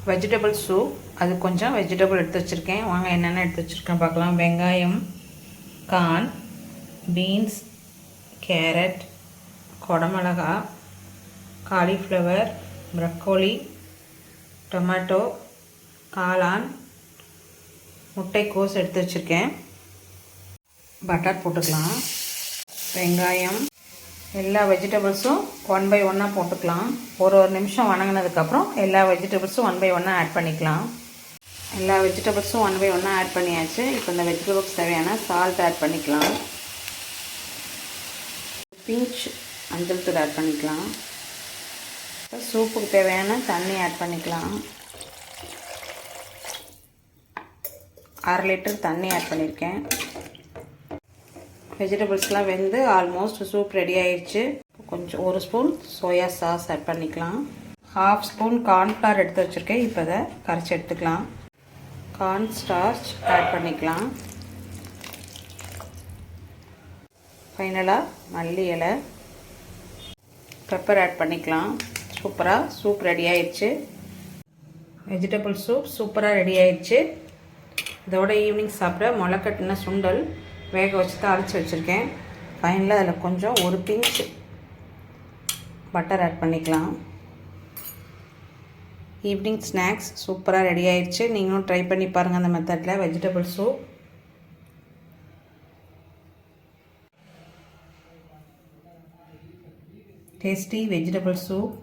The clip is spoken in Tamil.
Vegetable soup. அது கொஞ்சம் வெஜிடபிள் எடுத்து வச்சுருக்கேன். வாங்க என்னென்ன எடுத்து வச்சுருக்கேன் பார்க்கலாம். வெங்காயம், கார்ன், பீன்ஸ், கேரட், கொடமிளகா, காலிஃப்ளவர், ப்ரக்கோலி, டொமேட்டோ, காளான், முட்டைக்கோஸ் எடுத்து வச்சுருக்கேன். பட்டர் போட்டுக்கலாம். வெங்காயம், எல்லா வெஜிடபிள்ஸும் 1 by 1 போட்டுக்கலாம். ஒரு நிமிஷம் வணங்கினதுக்கப்புறம் எல்லா வெஜிடபிள்ஸும் 1 by 1 ஆட் பண்ணிக்கலாம். எல்லா வெஜிடபிள்ஸும் 1 by 1 ஆட் பண்ணியாச்சு. இப்போ இந்த வெஜிடபிள்ஸ் தேவையான சால்ட் ஆட் பண்ணிக்கலாம். பிஞ்ச் மஞ்சள் தூள் ஆட் பண்ணிக்கலாம். சூப்புக்கு தேவையான தண்ணி ஆட் பண்ணிக்கலாம். 1/2 லிட்டர் தண்ணி ஆட் பண்ணியிருக்கேன். வெஜிடபிள்ஸ்லாம் வெந்து ஆல்மோஸ்ட் சூப் ரெடி ஆயிடுச்சு. கொஞ்சம் 1 ஸ்பூன் சோயா சாஸ் ஆட் பண்ணிக்கலாம். 1/2 ஸ்பூன் கார்ன்ஃப்ளவர் எடுத்து வச்சுருக்கேன். இப்போ அதை கரைச்சி எடுத்துக்கலாம். கார்ன் ஸ்டார்ச் ஆட் பண்ணிக்கலாம். ஃபைனலாக மல்லி இலை, பெப்பர் ஆட் பண்ணிக்கலாம். சூப்பராக சூப் ரெடி ஆயிடுச்சு. வெஜிடபிள் சூப் சூப்பராக ரெடி ஆயிடுச்சு. இதோட ஈவினிங் சாப்பிட முளைக்கட்டின சுண்டல் வேக வச்சு தான் அரைச்சி வச்சுருக்கேன். ஃபைனலாக அதில் கொஞ்சம் 1 பிஞ்ச் பட்டர் ஆட் பண்ணிக்கலாம். ஈவினிங் ஸ்நாக்ஸ் சூப்பராக ரெடி ஆயிடுச்சு. நீங்களும் ட்ரை பண்ணி பாருங்கள் அந்த மெத்தடில். Vegetable soup tasty vegetable soup